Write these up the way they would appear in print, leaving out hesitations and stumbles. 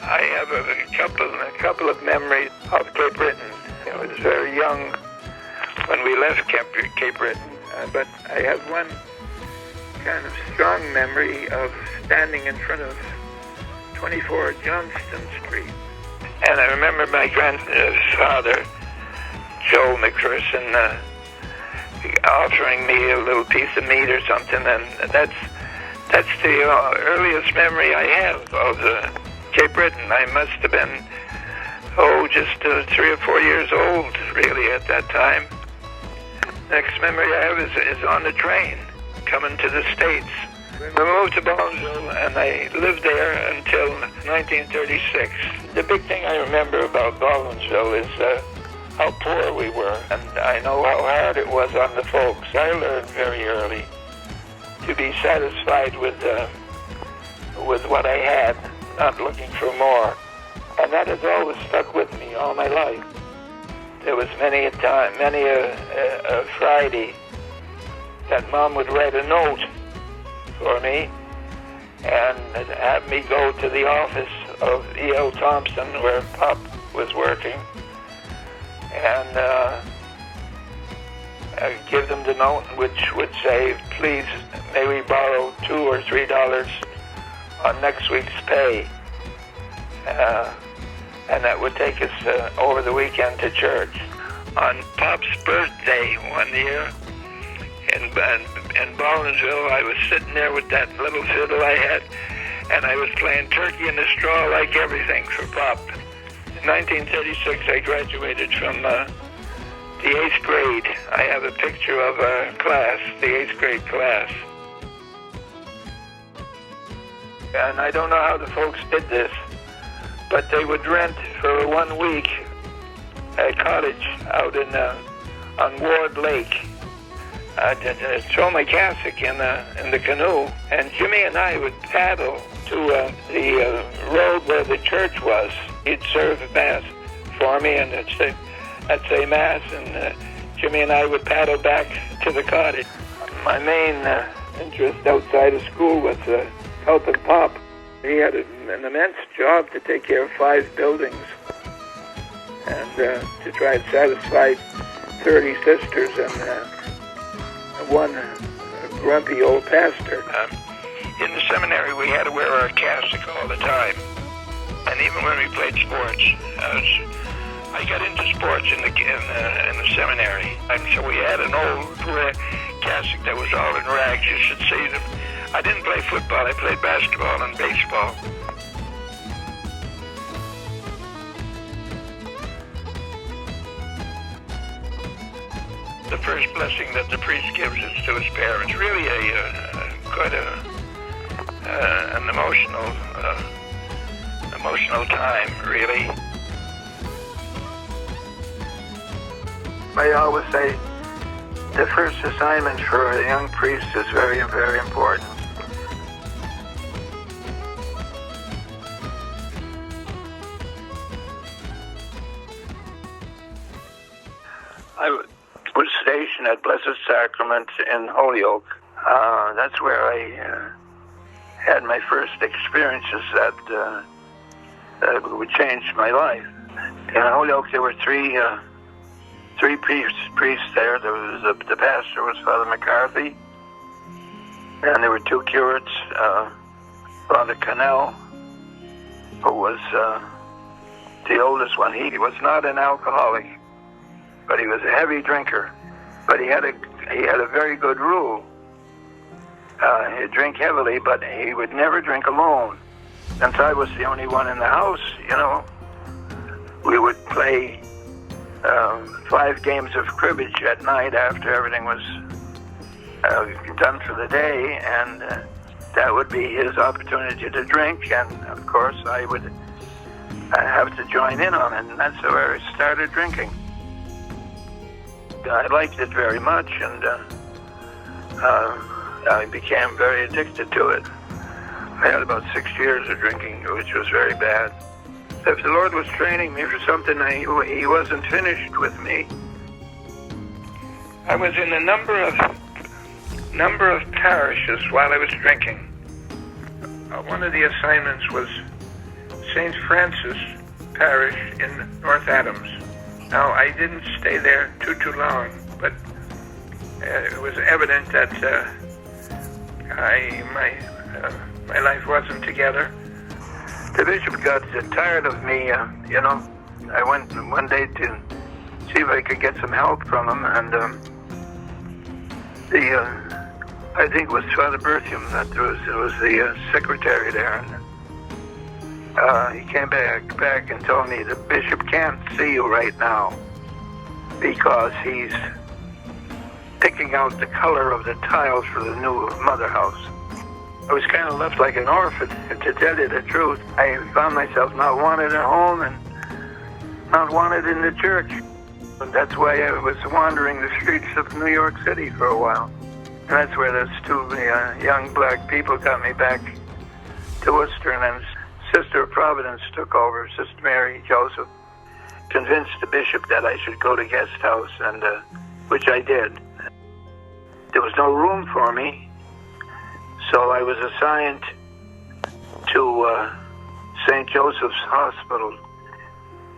I have a couple of memories of Cape Breton. I was very young when we left Cape Breton, but I have one kind of strong memory of standing in front of 24 Johnston Street. And I remember my grandfather, Joe McPherson, offering me a little piece of meat or something, and that's the earliest memory I have of Cape Breton. I must have been, just 3 or 4 years old, really, at that time. Next memory I have is on the train, coming to the States. We moved to Baldwinville, and I lived there until 1936. The big thing I remember about Baldwinville is how poor we were, and I know how hard it was on the folks. I learned very early to be satisfied with what I had, not looking for more. And that has always stuck with me all my life. There was many a Friday that Mom would write a note for me and have me go to the office of E.L. Thompson, where Pop was working, and give them the note, which would say, please, may we borrow $2 or $3 on next week's pay. And that would take us over the weekend to church. On Pop's birthday one year in Baldwinville, I was sitting there with that little fiddle I had, and I was playing Turkey in the Straw like everything for Pop. In 1936, I graduated from the 8th grade. I have a picture of our class, the 8th grade class. And I don't know how the folks did this, but they would rent for 1 week a cottage out on Ward Lake. I'd throw my cassock in the canoe, and Jimmy and I would paddle to the road where the church was. He'd serve Mass for me, and I'd say Mass, and Jimmy and I would paddle back to the cottage. My main interest outside of school was helping Pop. He had an immense job to take care of 5 buildings and to try and satisfy 30 sisters and one grumpy old pastor. In the seminary, we had to wear our cassock all the time. And even when we played sports, I got into sports in the seminary. And so we had an old cassock that was all in rags. You should see them. I didn't play football. I played basketball and baseball. The first blessing that the priest gives is to his parents. Really quite an emotional time, really. I always say the first assignment for a young priest is very, very important. I was stationed at Blessed Sacrament in Holyoke. That's where I had my first experiences that would change my life. In Holyoke, there were three priests there. There was the pastor was Father McCarthy, and there were 2 curates. Father Cannell, who was the oldest one. He was not an alcoholic, but he was a heavy drinker. But he had a very good rule. He'd drink heavily, but he would never drink alone. Since I was the only one in the house, we would play 5 games of cribbage at night after everything was done for the day, and that would be his opportunity to drink, and of course I would have to join in on it, and that's how I started drinking. I liked it very much, and I became very addicted to it. I had about 6 years of drinking, which was very bad. If the Lord was training me for something, He wasn't finished with me. I was in a number of parishes while I was drinking. One of the assignments was St. Francis Parish in North Adams. Now, I didn't stay there too long, but it was evident that my life wasn't together. The bishop got tired of me, I went one day to see if I could get some help from him, and I think it was Father Berthium that was the secretary there, and he came back and told me the bishop can't see you right now because he's picking out the color of the tiles for the new mother house. I was kind of left like an orphan, to tell you the truth. I found myself not wanted at home and not wanted in the church. And that's why I was wandering the streets of New York City for a while. And that's where those two young black people got me back to Worcester, and then Sister of Providence took over, Sister Mary Joseph, convinced the bishop that I should go to guest house, and which I did. There was no room for me, so I was assigned to St. Joseph's Hospital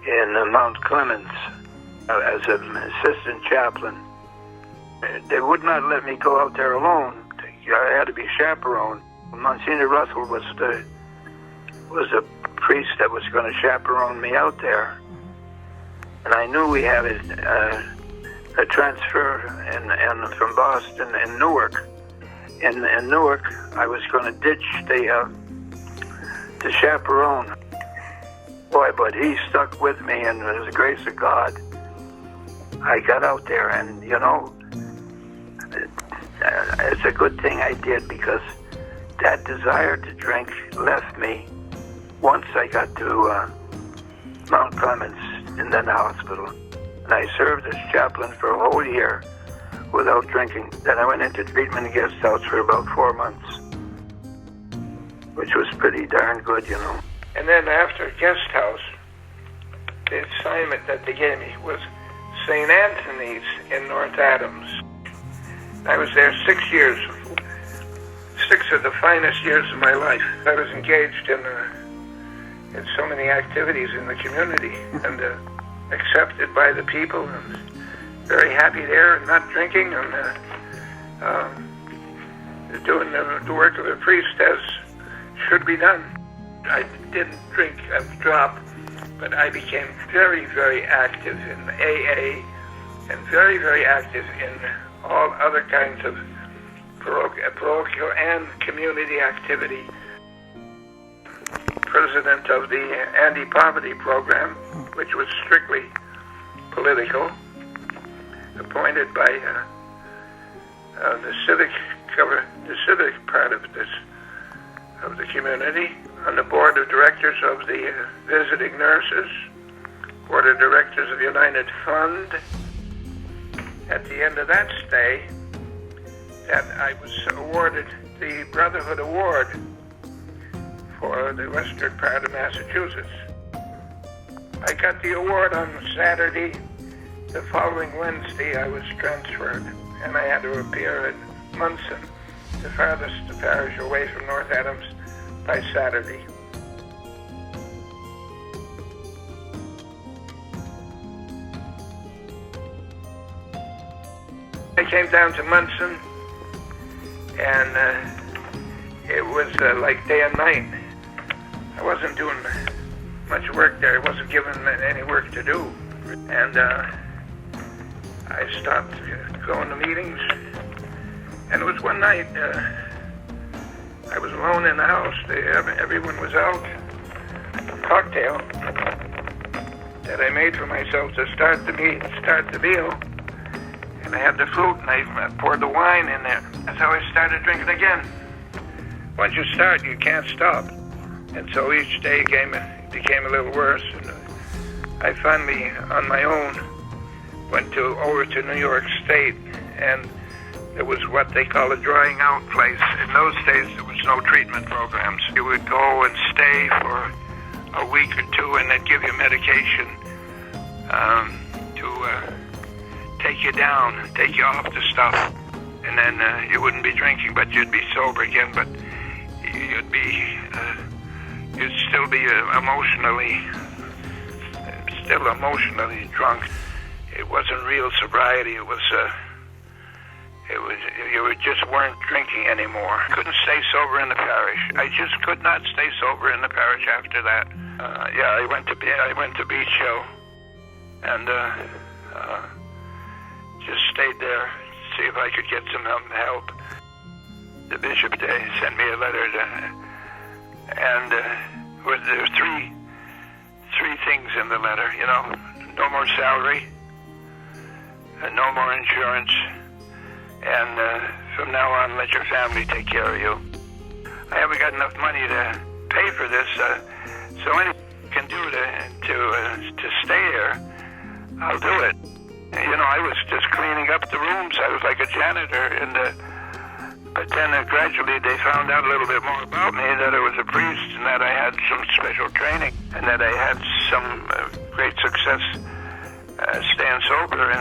in Mount Clemens as an assistant chaplain. They would not let me go out there alone. I had to be chaperoned. Monsignor Russell was a priest that was going to chaperone me out there. And I knew we had a transfer from Boston and Newark. In Newark, I was going to ditch the chaperone. Boy, but he stuck with me, and with the grace of God, I got out there, and it's a good thing I did, because that desire to drink left me once I got to Mount Clemens in the hospital. And I served as chaplain for a whole year without drinking. Then I went into treatment and guest house for about 4 months, which was pretty darn good, And then after guest house, the assignment that they gave me was St. Anthony's in North Adams. I was there 6 years, 6 of the finest years of my life. I was engaged in so many activities in the community, and accepted by the people, and very happy there, and not drinking, and doing the work of a priest as should be done. I didn't drink a drop, but I became very, very active in AA, and very, very active in all other kinds of parochial and community activity. President of the anti-poverty program, which was strictly political, appointed by the civic part of the community, on the board of directors of the visiting nurses, board of directors of the United Fund. At the end of that stay, that I was awarded the Brotherhood Award for the western part of Massachusetts. I got the award on Saturday. The following Wednesday, I was transferred, and I had to appear in Munson, the farthest parish away from North Adams, by Saturday. I came down to Munson, and it was like day and night. I wasn't doing much work there. I wasn't given any work to do. And I stopped going to meetings. And it was one night, I was alone in the house. Everyone was out. A cocktail that I made for myself to start the meal. And I had the flute, and I poured the wine in there. That's how I started drinking again. Once you start, you can't stop. And so each day became a little worse. And I finally, on my own, went over to New York State, and it was what they call a drying out place. In those days, there was no treatment programs. You would go and stay for a week or two, and they'd give you medication to take you down, take you off the stuff. And then you wouldn't be drinking, but you'd be sober again. But you'd be You'd still be emotionally drunk. It wasn't real sobriety. It was you just weren't drinking anymore. Couldn't stay sober in the parish. I just could not stay sober in the parish after that. I went to Beach Hill and just stayed there, see if I could get some help. The bishop sent me a letter, and there were three things in the letter. No more salary, no more insurance, and from now on, let your family take care of you. I haven't got enough money to pay for this, so anything I can do to stay here, I'll do it. I was just cleaning up the rooms. I was like a janitor, but then gradually they found out a little bit more about me, that I was a priest and that I had some special training and that I had some great success staying sober,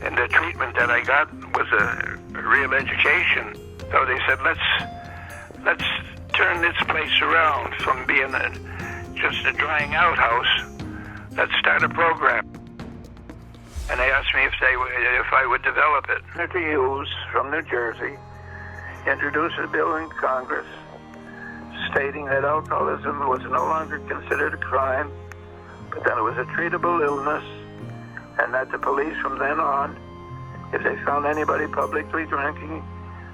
and the treatment that I got was a real education. So they said, let's turn this place around from being just a drying out house. Let's start a program. And they asked me if I would develop it. Senator Hughes from New Jersey introduced a bill in Congress stating that alcoholism was no longer considered a crime, but that it was a treatable illness, and that the police from then on, if they found anybody publicly drinking,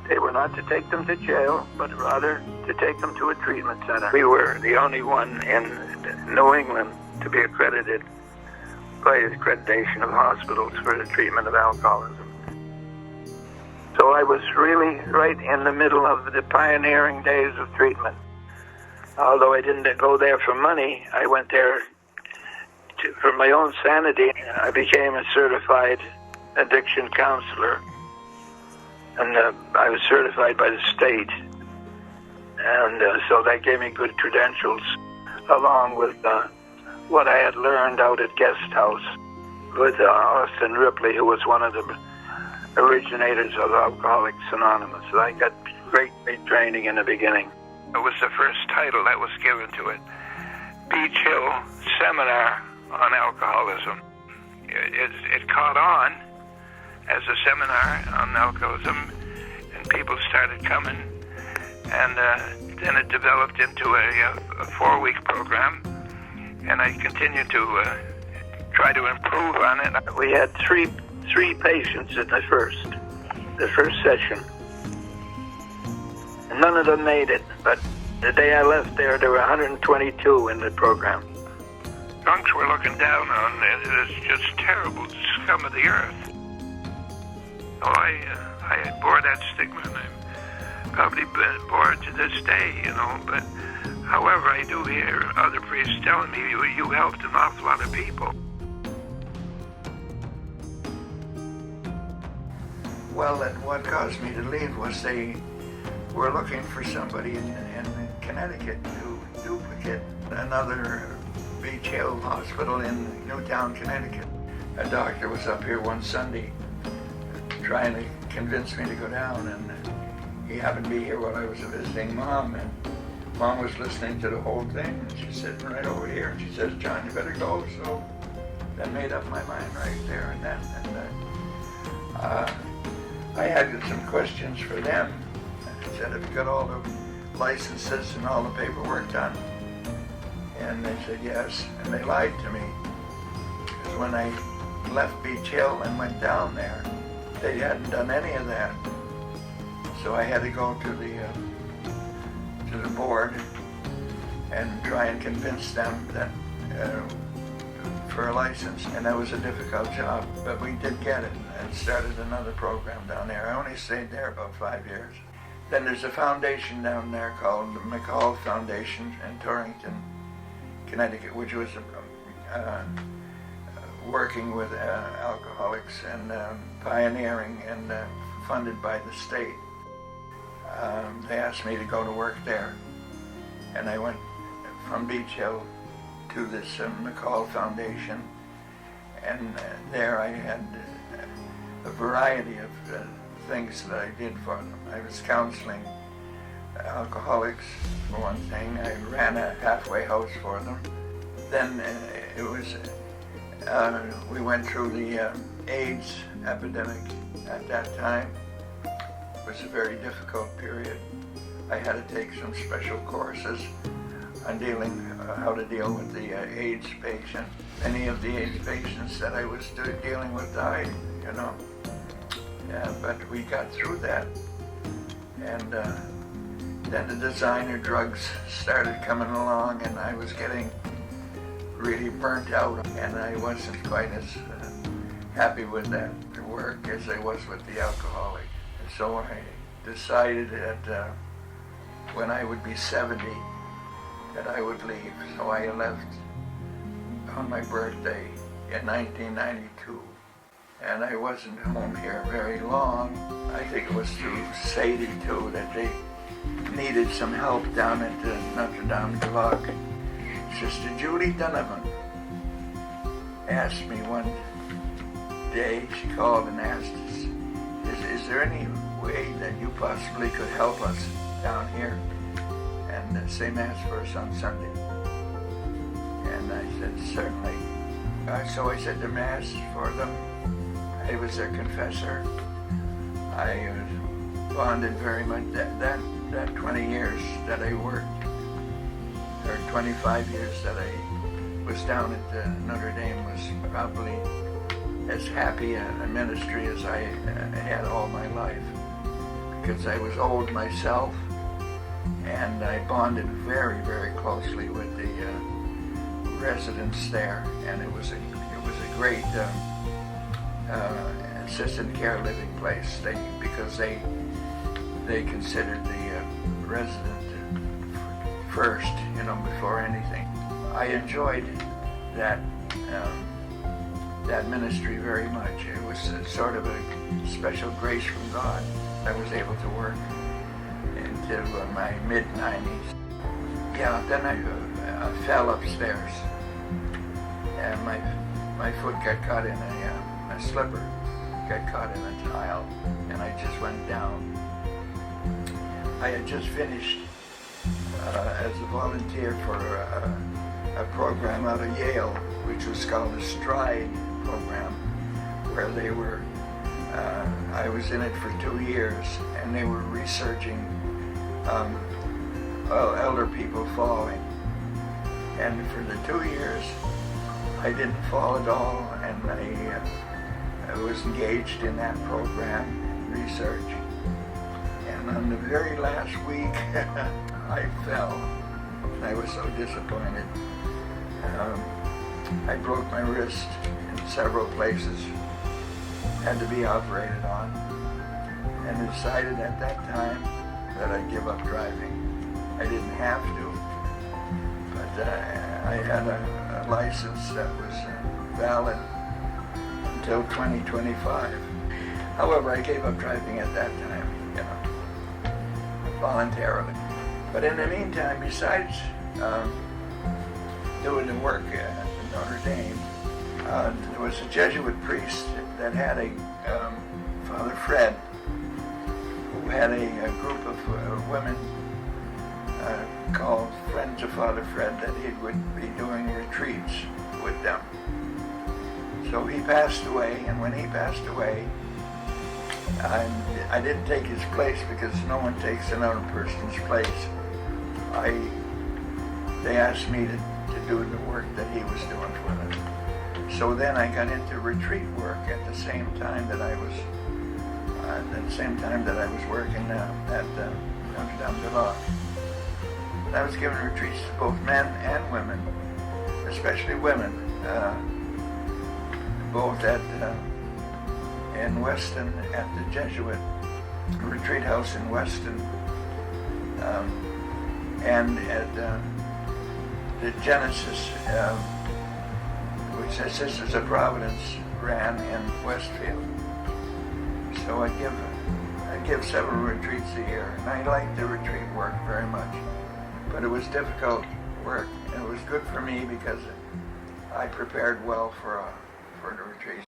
they were not to take them to jail, but rather to take them to a treatment center. We were the only one in New England to be accredited by accreditation of hospitals for the treatment of alcoholism. So I was really right in the middle of the pioneering days of treatment. Although I didn't go there for money, I went there for my own sanity. I became a certified addiction counselor, and I was certified by the state. And so that gave me good credentials, along with what I had learned out at Guest House with Austin Ripley, who was one of the originators of Alcoholics Anonymous. So I got great training in the beginning. It was the first title that was given to it, Beach Hill Seminar on Alcoholism. It caught on as a seminar on alcoholism, and people started coming, and then it developed into a 4-week program, and I continued to try to improve on it. We had three patients in the first session. And none of them made it, but the day I left there were 122 in the program. Drunks were looking down on it as just terrible scum of the earth. So I bore that stigma, and I'm probably bore it to this day, but however, I do hear other priests telling me you helped an awful lot of people. Well, what caused me to leave was they were looking for somebody in Connecticut to duplicate another Beach Hill hospital in Newtown, Connecticut. A doctor was up here one Sunday trying to convince me to go down, and he happened to be here while I was visiting Mom, and Mom was listening to the whole thing, and she's sitting right over here, and she says, "John, you better go." So that made up my mind right there and then. And I had some questions for them. I said, "Have you got all the licenses and all the paperwork done?" And they said yes, and they lied to me. Because when I left Beach Hill and went down there, they hadn't done any of that. So I had to go to the board and try and convince them that for a license, and that was a difficult job, but we did get it and started another program down there. I only stayed there about 5 years. Then there's a foundation down there called the McCall Foundation in Torrington, Connecticut, which was working with alcoholics and pioneering and funded by the state. They asked me to go to work there, and I went from Beach Hill to this McCall Foundation, and there I had a variety of things that I did for them. I was counseling alcoholics, for one thing. I ran a halfway house for them. Then we went through the AIDS epidemic at that time. It was a very difficult period. I had to take some special courses on how to deal with the AIDS patient. Many of the AIDS patients that I was dealing with died, but we got through that. And then the designer drugs started coming along, and I was getting really burnt out, and I wasn't quite as happy with that work as I was with the alcoholic. And so I decided that when I would be 70, that I would leave. So I left on my birthday in 1992. And I wasn't home here very long. I think it was through Sadie too that they needed some help down at Notre Dame de Lac. Sister Julie Donovan asked me one day, she called and asked us, is there any way that you possibly could help us down here and say Mass for us on Sunday? And I said, certainly. So I said the Mass for them. I was their confessor. I bonded very much. That 20 years that I worked, or 25 years that I was down at Notre Dame, was probably as happy a ministry as I had all my life, because I was old myself, and I bonded very, very closely with the residents there, and it was a great assisted care living place. Because they considered the resident first, before anything. I enjoyed that ministry very much. It was sort of a special grace from God. I was able to work into my mid-90s. Yeah, then I fell upstairs, and my foot got caught in a slipper, got caught in a tile, and I just went down. I had just finished as a volunteer for a program out of Yale, which was called the Stride program, where they were, I was in it for 2 years, and they were researching elder people falling. And for the 2 years, I didn't fall at all, and I was engaged in that program, research. And on the very last week, I fell. I was so disappointed. I broke my wrist in several places, had to be operated on, and decided at that time that I'd give up driving. I didn't have to, but I had a license that was valid until 2025. However, I gave up driving at that time, voluntarily. But in the meantime, besides doing the work at Notre Dame, there was a Jesuit priest that had a Father Fred, who had a group of women called Friends of Father Fred, that he would be doing retreats with them. So he passed away, and when he passed away, I didn't take his place, because no one takes another person's place. They asked me to do the work that he was doing for them. So then I got into retreat work at the same time that I was working at Notre Dame de Lac. I was giving retreats to both men and women, especially women, both in Weston at the Jesuit retreat house in Weston, and at the Genesis, which the Sisters of Providence ran in Westfield. So I give several retreats a year, and I liked the retreat work very much. But it was difficult work, and it was good for me because I prepared well for the retreat.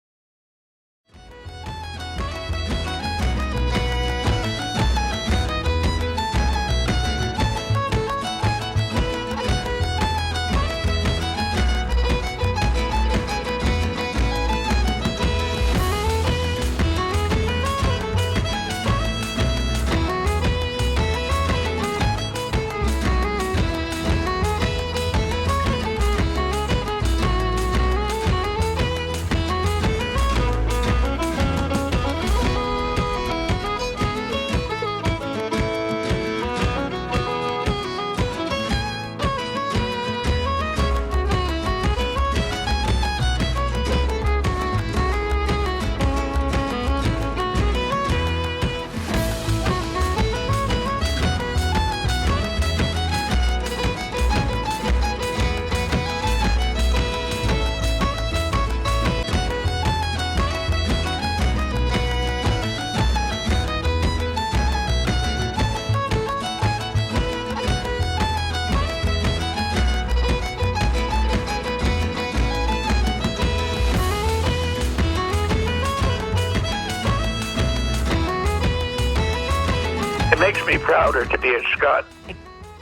it makes me prouder to be a Scot.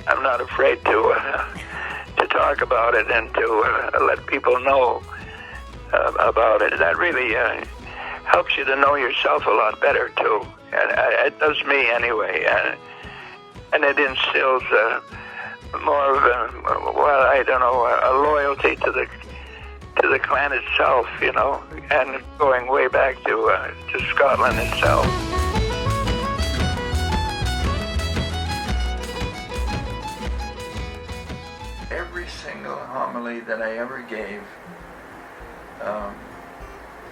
I'm not afraid to talk about it and to let people know about it. That really helps you to know yourself a lot better too, and it does me anyway. And it instills more of a loyalty to the clan itself, you know, and going way back to Scotland itself. Every single homily that I ever gave,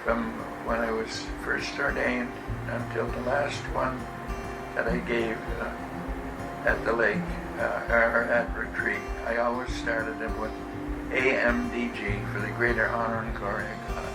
from when I was first ordained until the last one that I gave at the lake or at retreat, I always started it with AMDG, for the greater honor and glory of God.